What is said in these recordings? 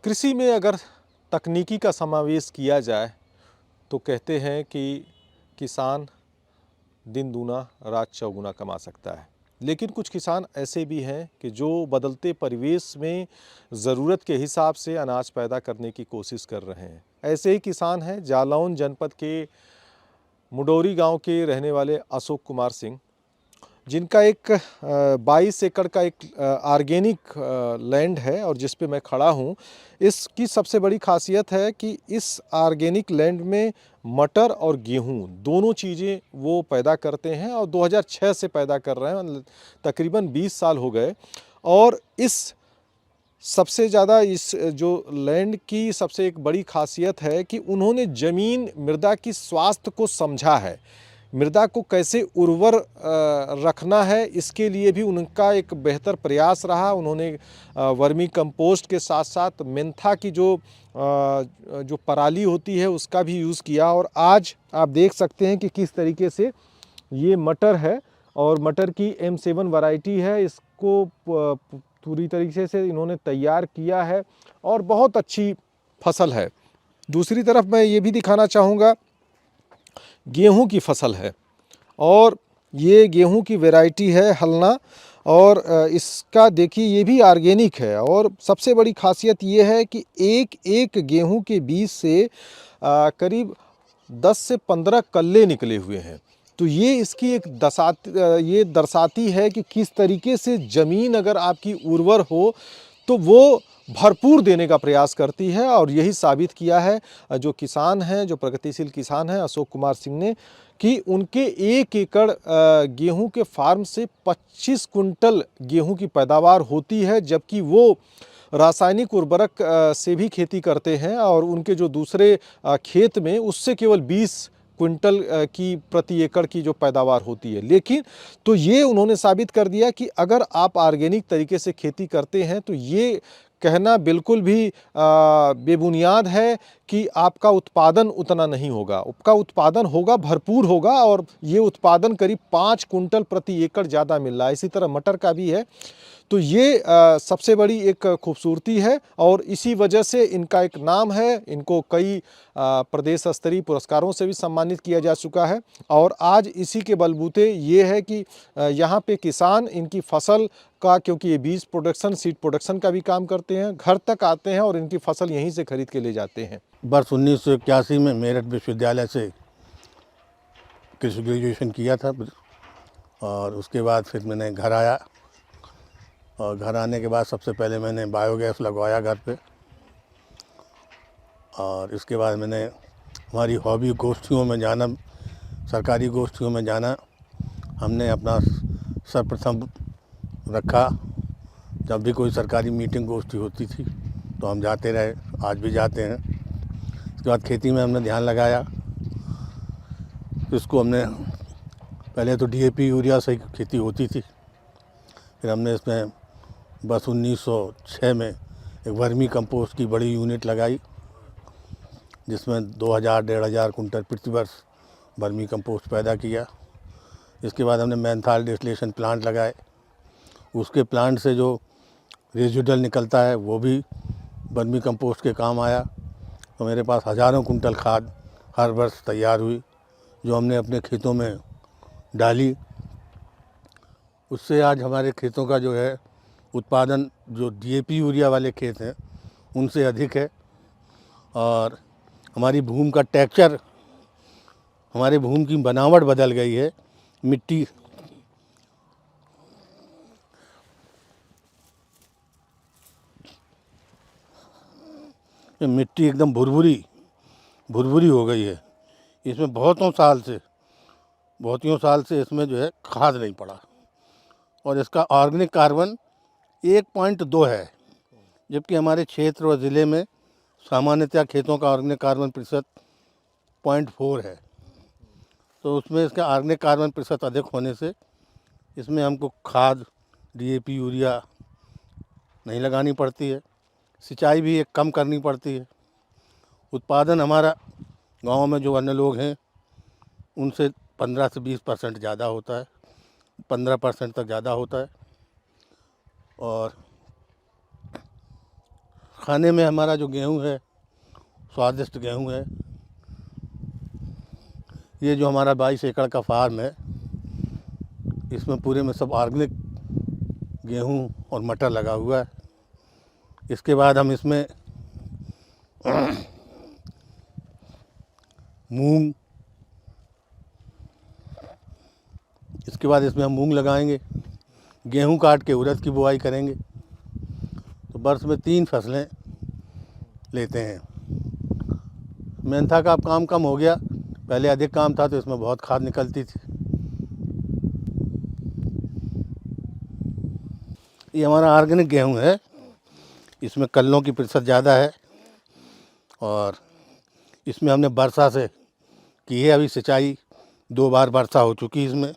कृषि में अगर तकनीकी का समावेश किया जाए तो कहते हैं कि किसान दिन दूना रात चौगुना कमा सकता है। लेकिन कुछ किसान ऐसे भी हैं कि जो बदलते परिवेश में ज़रूरत के हिसाब से अनाज पैदा करने की कोशिश कर रहे हैं। ऐसे ही किसान हैं जालौन जनपद के मुडौरी गांव के रहने वाले अशोक कुमार सिंह, जिनका एक 22 एकड़ का एक ऑर्गेनिक लैंड है और जिस पे मैं खड़ा हूँ। इसकी सबसे बड़ी खासियत है कि इस ऑर्गेनिक लैंड में मटर और गेहूँ दोनों चीज़ें वो पैदा करते हैं और 2006 से पैदा कर रहे हैं, तकरीबन 20 साल हो गए। और इस सबसे ज़्यादा इस जो लैंड की सबसे एक बड़ी खासियत है कि उन्होंने ज़मीन मृदा की स्वास्थ्य को समझा है। मृदा को कैसे उर्वर रखना है, इसके लिए भी उनका एक बेहतर प्रयास रहा। उन्होंने वर्मी कंपोस्ट के साथ साथ मेंथा की जो पराली होती है उसका भी यूज़ किया। और आज आप देख सकते हैं कि किस तरीके से ये मटर है और मटर की M7 वैरायटी है। इसको पूरी तरीके से इन्होंने तैयार किया है और बहुत अच्छी फसल है। दूसरी तरफ मैं ये भी दिखाना चाहूँगा, गेहूं की फसल है और ये गेहूं की वैरायटी है हलना। और इसका देखिए ये भी ऑर्गेनिक है और सबसे बड़ी खासियत ये है कि एक एक गेहूं के बीज से करीब 10 से 15 कल्ले निकले हुए हैं। तो ये इसकी एक ये दर्शाती है कि किस तरीके से ज़मीन अगर आपकी उर्वर हो तो वो भरपूर देने का प्रयास करती है। और यही साबित किया है जो किसान हैं, जो प्रगतिशील किसान हैं अशोक कुमार सिंह ने, कि उनके 1 एकड़ गेहूं के फार्म से 25 कुंटल गेहूं की पैदावार होती है, जबकि वो रासायनिक उर्वरक से भी खेती करते हैं और उनके जो दूसरे खेत में उससे केवल 20 क्विंटल की प्रति एकड़ की जो पैदावार होती है। लेकिन तो ये उन्होंने साबित कर दिया कि अगर आप ऑर्गेनिक तरीके से खेती करते हैं तो ये कहना बिल्कुल भी बेबुनियाद है कि आपका उत्पादन उतना नहीं होगा। आपका उत्पादन होगा, भरपूर होगा और ये उत्पादन करीब 5 कुंटल प्रति एकड़ ज़्यादा मिल रहा है। इसी तरह मटर का भी है। तो ये सबसे बड़ी एक खूबसूरती है और इसी वजह से इनका एक नाम है। इनको कई प्रदेश स्तरीय पुरस्कारों से भी सम्मानित किया जा चुका है। और आज इसी के बलबूते ये है कि यहाँ पे किसान इनकी फसल का, क्योंकि ये बीज प्रोडक्शन, सीड प्रोडक्शन का भी काम करते हैं, घर तक आते हैं और इनकी फसल यहीं से खरीद के ले जाते हैं। वर्ष 1981 में मेरठ विश्वविद्यालय से कृषि ग्रेजुएशन किया था और उसके बाद फिर मैंने घर आया और घर आने के बाद सबसे पहले मैंने बायोगैस लगवाया घर पे। और इसके बाद मैंने हमारी हॉबी गोष्ठियों में जाना, सरकारी गोष्ठियों में जाना हमने अपना सर्वप्रथम रखा। जब भी कोई सरकारी मीटिंग गोष्ठी होती थी तो हम जाते रहे, आज भी जाते हैं। इसके बाद खेती में हमने ध्यान लगाया। इसको हमने पहले तो DAP यूरिया से खेती होती थी, फिर हमने इसमें बस 1906 में एक वर्मी कंपोस्ट की बड़ी यूनिट लगाई जिसमें 2000-1500 कुंटल प्रति वर्ष वर्मी कंपोस्ट पैदा किया। इसके बाद हमने मेंथाल डिस्टिलेशन प्लांट लगाए। उसके प्लांट से जो रेजिडुअल निकलता है वो भी वर्मी कंपोस्ट के काम आया। तो मेरे पास हज़ारों कुंटल खाद हर वर्ष तैयार हुई जो हमने अपने खेतों में डाली। उससे आज हमारे खेतों का जो है उत्पादन जो DAP यूरिया वाले खेत हैं उनसे अधिक है। और हमारी भूमि का टेक्सचर, हमारे भूमि की बनावट बदल गई है। मिट्टी एकदम भुरभुरी हो गई है। इसमें बहुतियों साल से इसमें जो है खाद नहीं पड़ा और इसका ऑर्गेनिक कार्बन 1.2 है, जबकि हमारे क्षेत्र और ज़िले में सामान्यतः खेतों का ऑर्गेनिक कार्बन प्रतिशत 0.4 है। तो उसमें इसका ऑर्गेनिक कार्बन प्रतिशत अधिक होने से इसमें हमको खाद DAP यूरिया नहीं लगानी पड़ती है। सिंचाई भी एक कम करनी पड़ती है। उत्पादन हमारा गांव में जो अन्य लोग हैं उनसे 15 से 20% ज़्यादा होता है, 15% तक ज़्यादा होता है। और खाने में हमारा जो गेहूँ है स्वादिष्ट गेहूँ है। ये जो हमारा 22 एकड़ का फार्म है, इसमें पूरे में सब ऑर्गेनिक गेहूँ और मटर लगा हुआ है। इसके बाद हम इसमें मूंग, इसके बाद इसमें हम मूंग लगाएंगे। गेहूं काट के उड़द की बुआई करेंगे। तो वर्ष में 3 फसलें लेते हैं। मेंथा का अब काम कम हो गया, पहले अधिक काम था तो इसमें बहुत खाद निकलती थी। ये हमारा ऑर्गेनिक गेहूं है, इसमें कल्लों की प्रतिशत ज़्यादा है और इसमें हमने वर्षा से की है। अभी सिंचाई 2 बार वर्षा हो चुकी इसमें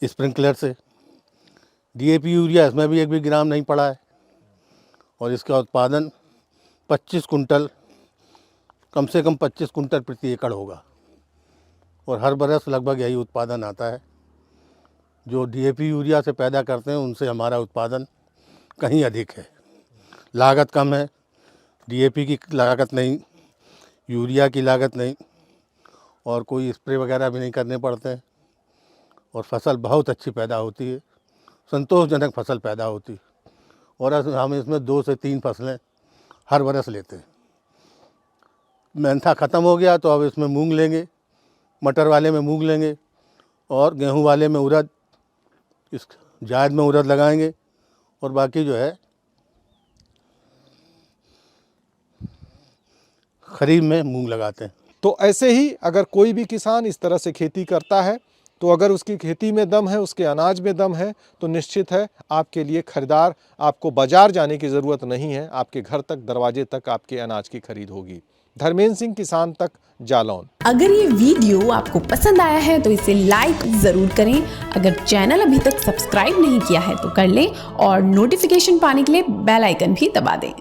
स्प्रिंकलर से। डीएपी यूरिया इसमें भी 1 भी ग्राम नहीं पड़ा है और इसका उत्पादन 25 कुंटल, कम से कम 25 कुंटल प्रति एकड़ होगा और हर बरस लगभग यही उत्पादन आता है। जो डीएपी यूरिया से पैदा करते हैं उनसे हमारा उत्पादन कहीं अधिक है। लागत कम है, डीएपी की लागत नहीं, यूरिया की लागत नहीं और कोई स्प्रे वगैरह भी नहीं करने पड़ते हैं और फसल बहुत अच्छी पैदा होती है, संतोषजनक फसल पैदा होती है। और हम इसमें 2 से 3 फसलें हर बरस लेते हैं। मेंथा ख़त्म हो गया तो अब इसमें मूंग लेंगे, मटर वाले में मूंग लेंगे और गेहूं वाले में उड़द, इस जायद में उड़द लगाएंगे और बाकी जो है खरीफ में मूंग लगाते हैं। तो ऐसे ही अगर कोई भी किसान इस तरह से खेती करता है तो अगर उसकी खेती में दम है, उसके अनाज में दम है, तो निश्चित है आपके लिए खरीदार, आपको बाजार जाने की ज़रूरत नहीं है, आपके घर तक, दरवाजे तक आपके अनाज की खरीद होगी। धर्मेंद्र सिंह, किसान तक, जालौन। अगर ये वीडियो आपको पसंद आया है तो इसे लाइक ज़रूर करें। अगर चैनल अभी तक सब्सक्राइब नहीं किया है तो कर लें और नोटिफिकेशन पाने के लिए बेल आइकन भी दबा दें।